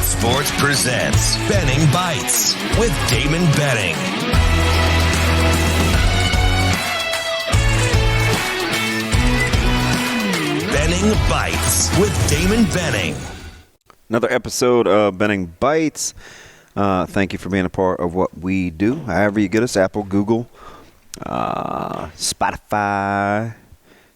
Sports presents Benning Bites with Damon Benning. Benning Bites with Damon Benning. Another episode of Benning Bites. Thank you for being a part of what we do. However you get us, Apple, Google, Spotify,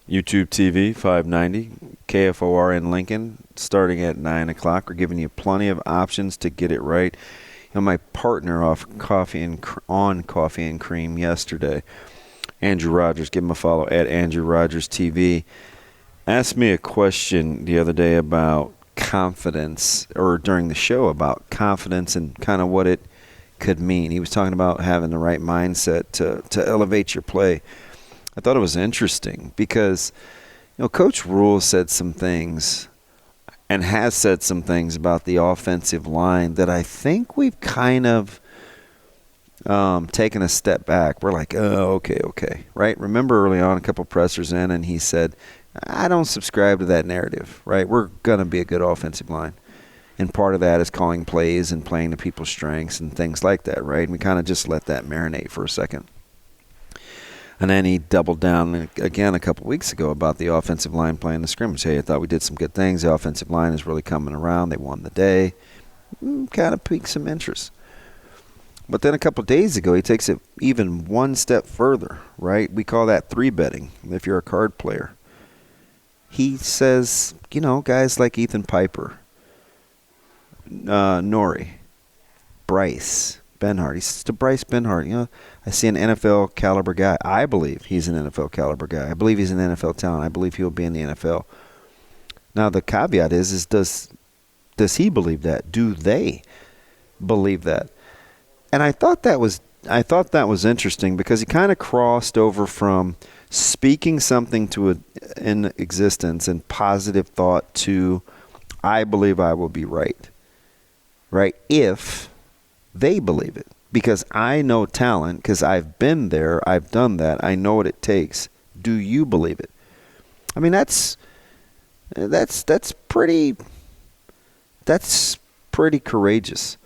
YouTube TV, 590, KFOR in Lincoln, starting at 9 o'clock. We're giving you plenty of options to get it right. You know, my partner on Coffee and Cream yesterday, Andrew Rogers, give him a follow at Andrew Rogers TV, asked me a question the other day about confidence, or during the show about confidence and kind of what it could mean. He was talking about having the right mindset to elevate your play. I thought it was interesting because, you know, Coach Rhule said some things and has said some things about the offensive line that I think we've kind of taken a step back. We're like, oh, okay, right? Remember early on, a couple pressers in, and he said, I don't subscribe to that narrative, right? We're going to be a good offensive line. And part of that is calling plays and playing to people's strengths and things like that, right? And we kind of just let that marinate for a second. And then he doubled down again a couple weeks ago about the offensive line playing the scrimmage. Hey, I thought we did some good things. The offensive line is really coming around. They won the day. Kind of piqued some interest. But then a couple of days ago, he takes it even one step further, right? We call that 3-betting if you're a card player. He says, you know, guys like Ethan Piper, Nori, Bryce Benhart. He says to Bryce Benhart, you know, I see an NFL caliber guy. I believe he's an NFL caliber guy. I believe he's an NFL talent. I believe he'll be in the NFL. Now the caveat is does he believe that? Do they believe that? And I thought that was interesting because he kind of crossed over from speaking something in existence and positive thought to, I believe I will be right, if they believe it. Because I know talent, because I've been there, I've done that, I know what it takes. Do you believe it? I mean, that's pretty courageous.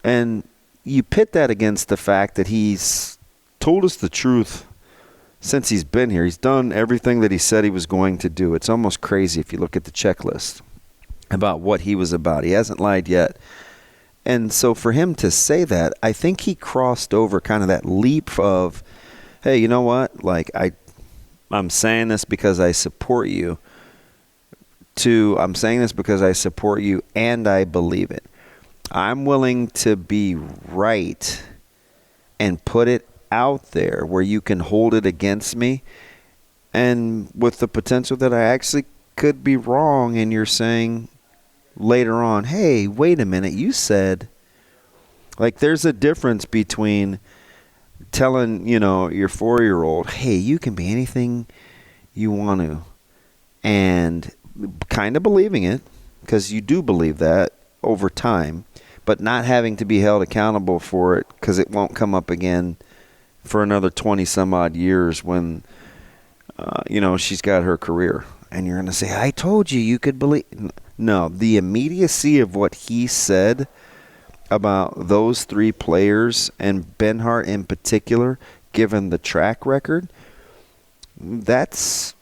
And you pit that against the fact that he's told us the truth since he's been here. He's done everything that he said he was going to do. It's almost crazy if you look at the checklist about what he was about. He hasn't lied yet. And so for him to say that, I think he crossed over kind of that leap of, hey, you know what? Like, I'm saying this because I support you, to I'm saying this because I support you and I believe it. I'm willing to be right and put it out there where you can hold it against me, and with the potential that I actually could be wrong, and you're saying later on, hey, wait a minute, you said, like, there's a difference between telling, you know, your 4-year-old, hey, you can be anything you want to, and kind of believing it, because you do believe that over time, but not having to be held accountable for it because it won't come up again for another 20 some odd years when, you know, she's got her career. And you're going to say, I told you could believe. No, the immediacy of what he said about those three players and Benhart in particular, given the track record, that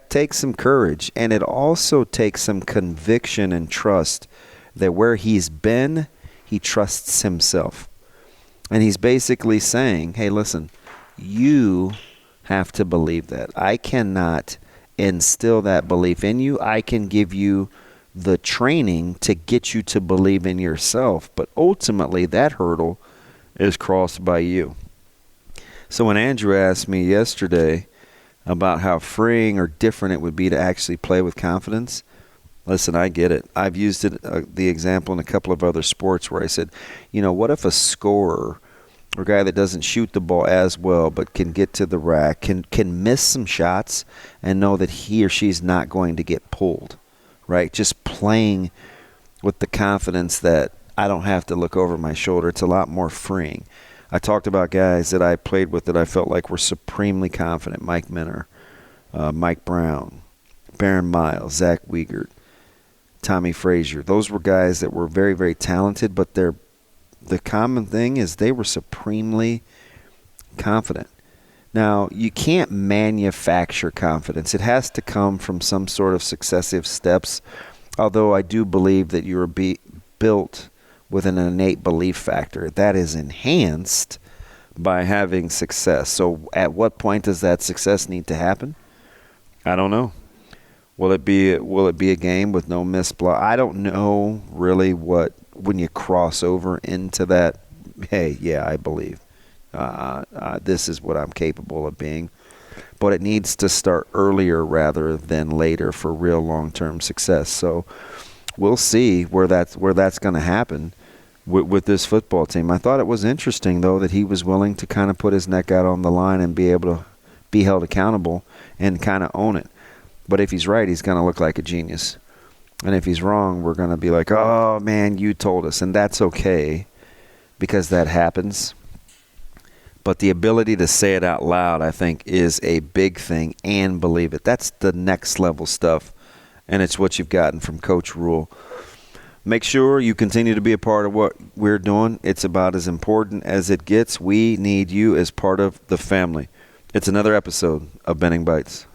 takes some courage. And it also takes some conviction and trust that where he's been, he trusts himself. And he's basically saying, hey, listen, you have to believe that. I cannot instill that belief in you. I can give you the training to get you to believe in yourself. But ultimately, that hurdle is crossed by you. So when Andrew asked me yesterday about how freeing or different it would be to actually play with confidence, listen, I get it. I've used it, the example in a couple of other sports where I said, you know, what if a scorer or a guy that doesn't shoot the ball as well but can get to the rack, can miss some shots and know that he or she's not going to get pulled, right? Just playing with the confidence that I don't have to look over my shoulder. It's a lot more freeing. I talked about guys that I played with that I felt like were supremely confident. Mike Minner, Mike Brown, Baron Miles, Zach Wiegert. Tommy Frazier. Those were guys that were very, very talented, but the common thing is they were supremely confident. Now, you can't manufacture confidence. It has to come from some sort of successive steps, although I do believe that you are built with an innate belief factor that is enhanced by having success. So at what point does that success need to happen? I don't know. Will it be a game with no missed block? I don't know really when you cross over into that, hey, yeah, I believe. This is what I'm capable of being. But it needs to start earlier rather than later for real long-term success. So we'll see where that's going to happen with this football team. I thought it was interesting, though, that he was willing to kind of put his neck out on the line and be able to be held accountable and kind of own it. But if he's right, he's going to look like a genius. And if he's wrong, we're going to be like, oh, man, you told us. And that's okay because that happens. But the ability to say it out loud, I think, is a big thing, and believe it. That's the next level stuff, and it's what you've gotten from Coach Rhule. Make sure you continue to be a part of what we're doing. It's about as important as it gets. We need you as part of the family. It's another episode of Benning Bites.